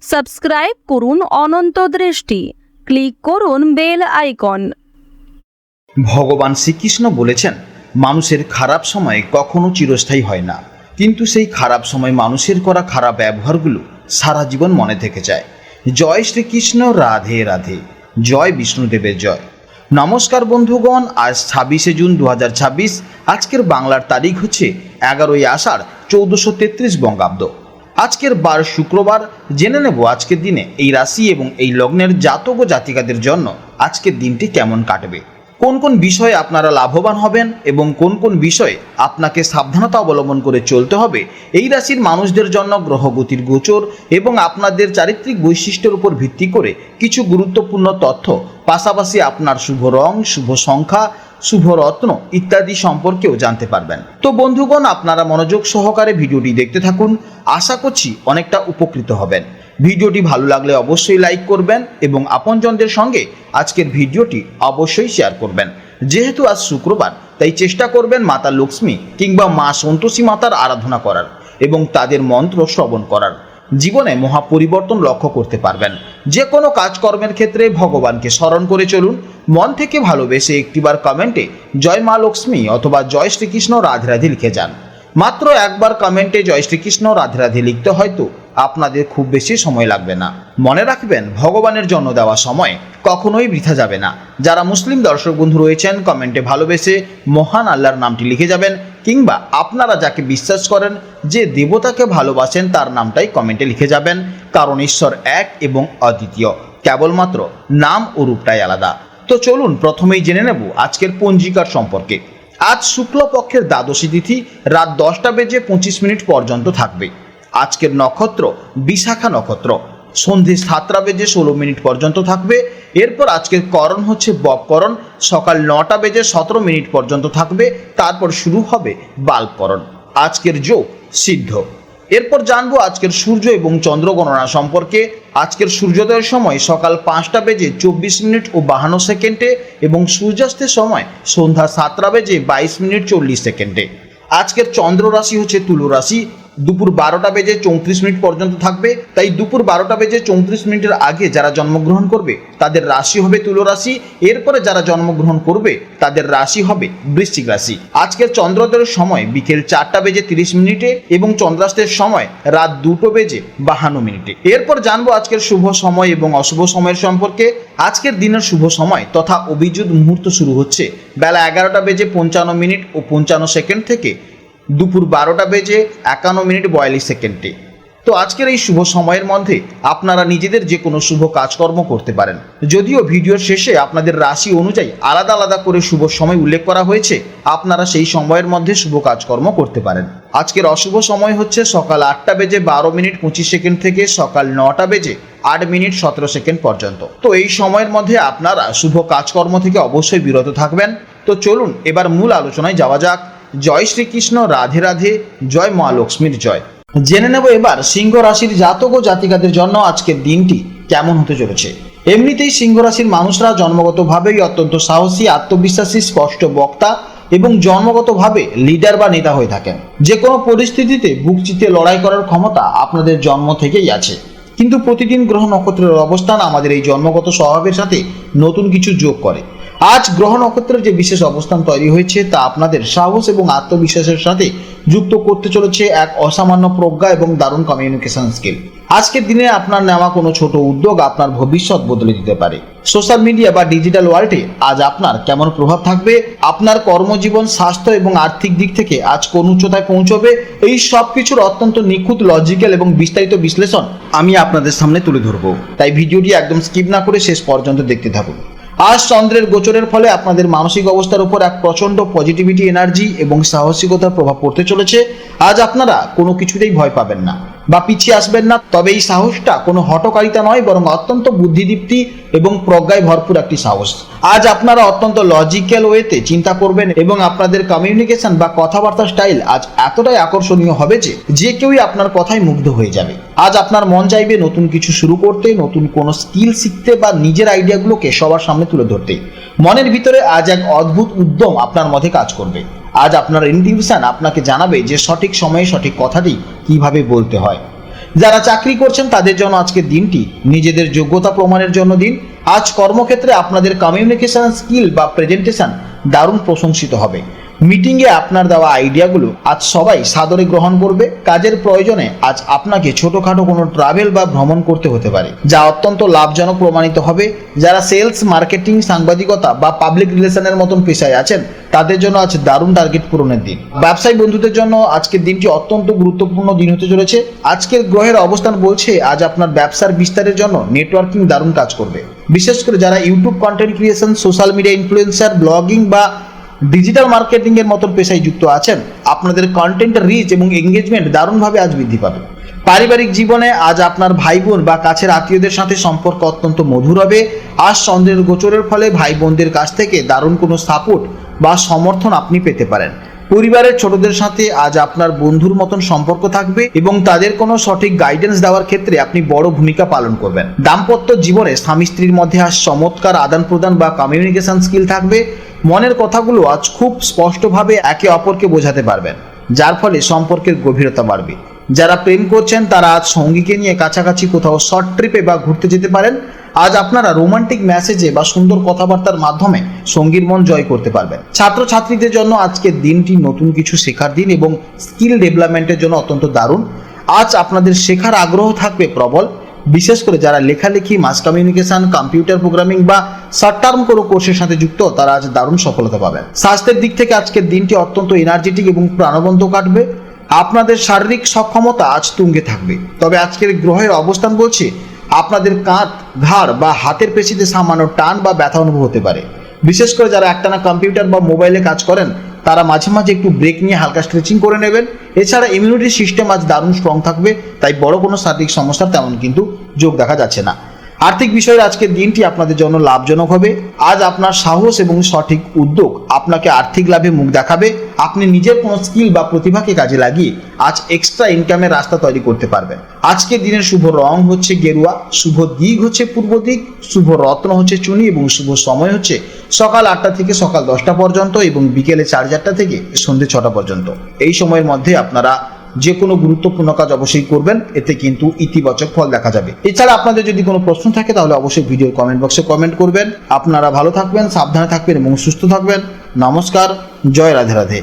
Subscribe করুন অনন্ত দৃষ্টি, click করুন বেল আইকন। ভগবান শ্রীকৃষ্ণ বলেছেন, মানুষের খারাপ সময় কখনো চিরস্থায়ী হয় না, কিন্তু সেই খারাপ সময় মানুষের করা খারাপ ব্যবহারগুলো সারা জীবন মনে থেকে যায়। জয় শ্রীকৃষ্ণ, রাধে রাধে, জয় বিষ্ণুদেবের জয়। নমস্কার বন্ধুগণ, আজ 26শে জুন 2026। আজকের বাংলার তারিখ হচ্ছে 11ই আষাঢ় 1433 বঙ্গাব্দ। আজকের বার শুক্রবার। জেনে নেব আজকের দিনে এই রাশি এবং এই লগ্নের জাতক ও জাতিকাদের জন্য আজকের দিনটি কেমন কাটবে, কোন কোন বিষয়ে আপনারা লাভবান হবেন এবং কোন কোন বিষয়ে আপনাকে সাবধানতা অবলম্বন করে চলতে হবে। এই রাশির মানুষদের জন্য গ্রহগতির গোচর এবং আপনাদের চারিত্রিক বৈশিষ্ট্যের উপর ভিত্তি করে কিছু গুরুত্বপূর্ণ তথ্য, পাশাপাশি আপনার শুভ রং, শুভ সংখ্যা, শুভ রত্ন ইত্যাদি সম্পর্কেও জানতে পারবেন। তো বন্ধুগণ, আপনারা মনোযোগ সহকারে ভিডিওটি দেখতে থাকুন। আশা করছি অনেকটা উপকৃত হবেন। ভিডিওটি ভালো লাগলে অবশ্যই লাইক করবেন এবং আপনজনদের সঙ্গে আজকের ভিডিওটি অবশ্যই শেয়ার করবেন। যেহেতু আজ শুক্রবার, তাই চেষ্টা করবেন মাতা লক্ষ্মী কিংবা মা সন্তোষী মাতার আরাধনা করার এবং তাদের মন্ত্র শ্রবণ করার। জীবনে মহা পরিবর্তন লক্ষ্য করতে পারবেন। যে কোনো কাজকর্মের ক্ষেত্রে ভগবানকে স্মরণ করে চলুন। মন থেকে ভালোবেসে একটিবার কমেন্টে জয় মা লক্ষ্মী অথবা জয় শ্রীকৃষ্ণ রাধে রাধে লিখে যান। মাত্র একবার কমেন্টে জয় শ্রীকৃষ্ণ রাধে রাধে লিখতে হয়তো আপনাদের খুব বেশি সময় লাগবে না। মনে রাখবেন, ভগবানের জন্য দেওয়া সময় কখনোই বৃথা যাবে না। যারা মুসলিম দর্শক বন্ধু রয়েছেন, কমেন্টে ভালোবেসে মহান আল্লাহর নামটি লিখে যাবেন, কিংবা আপনারা যাকে বিশ্বাস করেন, যে দেবতাকে ভালোবাসেন, তার নামটাই কমেন্টে লিখে যাবেন। কারণ ঈশ্বর এক এবং অদ্বিতীয়, কেবলমাত্র নাম ও রূপটাই আলাদা। তো চলুন প্রথমেই জেনে নেব আজকের পঞ্জিকার সম্পর্কে। আজ শুক্লপক্ষের দ্বাদশী তিথি রাত 10:25 পর্যন্ত থাকবে। আজকের নক্ষত্র বিশাখা নক্ষত্র, সন্ধে 7:16 পর্যন্ত থাকবে। এরপর আজকের করণ হচ্ছে বপকরণ, সকাল 9:17 পর্যন্ত থাকবে। তারপর শুরু হবে বাল্বকরণ। আজকের যোগ সিদ্ধ। এরপর জানবো আজকের সূর্য এবং চন্দ্র গণনা সম্পর্কে। আজকের সূর্যোদয়ের সময় সকাল 5:24 এবং সূর্যাস্তের সময় সন্ধ্যা 7:22 আজকের চন্দ্র রাশি হচ্ছে তুলা রাশি। দুপুর 12:34 পর্যন্ত থাকবে। তাই দুপুর 12:34 আগে যারা জন্মগ্রহণ করবে তাদের রাশি হবে তুলা রাশি। এরপরে যারা জন্মগ্রহণ করবে তাদের রাশি হবে বৃশ্চিক রাশি। আজকের চন্দ্রোদয়ের সময় বিকেল 4:30 এবং চন্দ্রাস্তের সময় রাত 2:52। এরপর জানবো আজকের শুভ সময় এবং অশুভ সময়ের সম্পর্কে। আজকের দিনের শুভ সময় তথা অভিজিৎ মুহূর্ত শুরু হচ্ছে বেলা 11:55 থেকে দুপুর 12:51 তো আজকের এই শুভ সময়ের মধ্যে আপনারা নিজেদের যে কোনো শুভ কাজকর্ম করতে পারেন। যদিও ভিডিওর শেষে আপনাদের রাশি অনুযায়ী আলাদা আলাদা করে শুভ সময় উল্লেখ করা হয়েছে, আপনারা সেই সময়ের মধ্যে শুভ কাজকর্ম করতে পারেন। আজকের অশুভ সময় হচ্ছে সকাল 8:12:25 থেকে সকাল 9:08:17 পর্যন্ত। তো এই সময়ের মধ্যে আপনারা শুভ কাজকর্ম থেকে অবশ্যই বিরত থাকবেন। তো চলুন এবার মূল আলোচনায় যাওয়া যাক। জয় শ্রীকৃষ্ণ, রাধে রাধে, জয় মা লক্ষ্মীর জয়। জেনে নেব এবার সিংহ রাশির জাতক ও জাতিকাদের জন্য আজকের দিনটি কেমন হতে চলেছে। এমনিতেই সিংহ রাশির মানুষরা জন্মগতভাবেই অত্যন্ত সাহসী, আত্মবিশ্বাসী, স্পষ্ট বক্তা এবং জন্মগতভাবে লিডার বা নেতা হয়ে থাকেন। যে কোনো পরিস্থিতিতে বুক চিতে লড়াই করার ক্ষমতা আপনাদের জন্ম থেকেই আছে। কিন্তু প্রতিদিন গ্রহ নক্ষত্রের অবস্থান আমাদের এই জন্মগত স্বভাবের সাথে নতুন কিছু যোগ করে। আজ গ্রহ নক্ষত্রের যে বিশেষ অবস্থান তৈরি হয়েছে তা আপনাদের সাহস এবং আত্মবিশ্বাসের সাথে যুক্ত করতে চলেছে এক অসামান্য প্রজ্ঞা এবং দারুণ কমিউনিকেশন স্কিল। আজকের দিনে আপনার নেওয়া কোনো ছোট উদ্যোগ আপনার ভবিষ্যৎ বদলে দিতে পারে। সোশ্যাল মিডিয়া বা ডিজিটাল ওয়ার্ল্ডে আজ আপনার কেমন প্রভাব থাকবে, আপনার কর্মজীবন, স্বাস্থ্য এবং আর্থিক দিক থেকে আজ কোন উচ্চতায় পৌঁছবে, এই সব কিছুর অত্যন্ত নিখুঁত, লজিক্যাল এবং বিস্তারিত বিশ্লেষণ আমি আপনাদের সামনে তুলে ধরবো। তাই ভিডিওটি একদম স্কিপ না করে শেষ পর্যন্ত দেখতে থাকুন। আজ চন্দ্রের গোচরের ফলে আপনাদের মানসিক অবস্থার উপর এক প্রচন্ড পজিটিভিটি, এনার্জি এবং সাহসিকতার প্রভাব পড়তে চলেছে। আজ আপনারা কোনো কিছুতেই ভয় পাবেন না বা পিছিয়ে আসবেন না। তবে এই সাহসটা কোনো হঠকারিতা নয়, বরং অত্যন্ত বুদ্ধিদীপ্তি এবং প্রজ্ঞায় ভরপুর একটি সাহস। আজ আপনারা অত্যন্ত লজিক্যাল ওয়েতে চিন্তা করবেন এবং আপনাদের কমিউনিকেশন বা কথাবার্তার স্টাইল আজ এতটাই আকর্ষণীয় হবে যে কেউই আপনার কথায় মুগ্ধ হয়ে যাবে। আজ আপনার মন চাইবে নতুন কিছু শুরু করতে, নতুন কোনো স্কিল শিখতে বা নিজের আইডিয়াগুলোকে সবার সামনে তুলে ধরতে। মনের ভিতরে আজ এক অদ্ভুত উদ্যম আপনার মধ্যে কাজ করবে। আজ আপনার ইনটিউশন আপনাকে জানাবে যে সঠিক সময়ে সঠিক কথাটি কিভাবে বলতে হয়। যারা চাকরি করছেন তাদের জন্য আজকের দিনটি নিজেদের যোগ্যতা প্রমাণের জন্য দিন। আজ কর্মক্ষেত্রে আপনাদের কমিউনিকেশন স্কিল বা প্রেজেন্টেশন দারুণ প্রশংসিত হবে। মিটিংয়ে আপনার দেওয়া আইডিয়াগুলো আজ সবাই সাদরে গ্রহণ করবে। কাজের প্রয়োজনে আজ আপনাকে ছোটখাটো কোনো ট্রাভেল বা ভ্রমণ করতে হতে পারে, যা অত্যন্ত লাভজনক প্রমাণিত হবে। যারা সেলস, মার্কেটিং, সাংবাদিকতা বা পাবলিক রিলেশনের মতন পেশায় আছেন তাদের জন্য আজ দারুণ টার্গেট পূরণের দিন। ব্যবসায়ী বন্ধুদের জন্য আজকের দিনটি অত্যন্ত গুরুত্বপূর্ণ দিন হতে চলেছে। আজকের গ্রহের অবস্থান বলছে আজ আপনার ব্যবসার বিস্তারের জন্য নেটওয়ার্কিং দারুণ কাজ করবে। বিশেষ করে যারা YouTube content creation, social media influencer, blogging বা ডিজিটাল মার্কেটিং এর মতন পেশায় যুক্ত আছেন, আপনাদের কন্টেন্টের রিচ এবং এঙ্গেজমেন্ট দারুণভাবে আজ বৃদ্ধি পাবে। পারিবারিক জীবনে আজ আপনার ভাই বোন বা কাছের আত্মীয়দের সাথে সম্পর্ক অত্যন্ত মধুর হবে। আজ চন্দ্রের গোচরের ফলে ভাই বোনদের কাছ থেকে দারুণ কোনো সাপোর্ট বা সমর্থন আপনি পেতে পারেন। পরিবারের ছোটদের সাথে আজ আপনার বন্ধুর মতন সম্পর্ক থাকবে এবং তাদের কোনো সঠিক গাইডেন্স দেওয়ার ক্ষেত্রে আপনি বড় ভূমিকা পালন করবেন। দাম্পত্য জীবনে স্বামী স্ত্রীর মধ্যে আজ চমৎকার আদান প্রদান বা কমিউনিকেশন স্কিল থাকবে। মনের কথাগুলো আজ খুব স্পষ্টভাবে একে অপরকে বোঝাতে পারবেন, যার ফলে সম্পর্কের গভীরতা বাড়বে। যারা প্রেম করছেন তারা আজ সঙ্গীকে নিয়ে কাছাকাছি কোথাও শর্ট ট্রিপে বা ঘুরতে যেতে পারেন। আজ আপনারা রোমান্টিক মেসেজে বা সুন্দর কথাবার্তার মাধ্যমে সঙ্গীর মন জয় করতে পারবেন। ছাত্রছাত্রীদের জন্য আজকের দিনটি নতুন কিছু শেখার দিন এবং স্কিল ডেভেলপমেন্টের জন্য অত্যন্ত দারুণ। আজ আপনাদের শেখার আগ্রহ থাকবে প্রবল। বিশেষ করে যারা লেখালেখি, মাস কমিউনিকেশন, কম্পিউটার প্রোগ্রামিং বা শর্ট টার্ম কোনো কোর্সের সাথে যুক্ত তারা আজ দারুণ সফলতা পাবেন। স্বাস্থ্যের দিক থেকে আজকের দিনটি অত্যন্ত এনার্জেটিক এবং প্রাণবন্ত কাটবে। আপনাদের শারীরিক সক্ষমতা আজ তুঙ্গে থাকবে। তবে আজকের গ্রহের অবস্থান বলছে আপনাদের কাঁধ, ঘাড় বা হাতের পেশিতে সামান্য টান বা ব্যথা অনুভব হতে পারে। বিশেষ করে যারা একটানা কম্পিউটার বা মোবাইলে কাজ করেন তারা মাঝে মাঝে একটু ব্রেক নিয়ে হালকা স্ট্রেচিং করে নেবেন। এছাড়া ইমিউনিটি সিস্টেম আজ দারুণ স্ট্রং থাকবে, তাই বড় কোনো শারীরিক সমস্যার তেমন কিন্তু যোগ দেখা যাচ্ছে না। আর্থিক বিষয়ের আজকের দিনটি আপনাদের জন্য লাভজনক হবে। আজ আপনার সাহস এবং সঠিক উদ্যোগ আপনাকে আর্থিক লাভে মুখ দেখাবে। আপনি নিজের কোনো স্কিল বা প্রতিভাকে কাজে লাগিয়ে আজ এক্সট্রা ইনকামের রাস্তা তৈরি করতে পারবেন। আজকের দিনের শুভ রং হচ্ছে গেরুয়া, শুভ দিক হচ্ছে পূর্ব দিক, শুভ রত্ন হচ্ছে চুনি এবং শুভ সময় হচ্ছে সকাল 8টা থেকে সকাল 10টা পর্যন্ত এবং বিকেলে 4:30 থেকে সন্ধ্যে 6টা পর্যন্ত। এই সময়ের মধ্যে আপনারা যে কোনো গুরুত্বপূর্ণ কাজ অবশ্যই করবেন, এতে কিন্তু ইতিবাচক ফল দেখা যাবে। এছাড়া আপনাদের যদি কোনো প্রশ্ন থাকে তাহলে অবশ্যই ভিডিওর কমেন্ট বক্সে কমেন্ট করবেন। আপনারা ভালো থাকবেন, সাবধানে থাকবেন এবং সুস্থ থাকবেন। নমস্কার, জয় রাধে রাধে।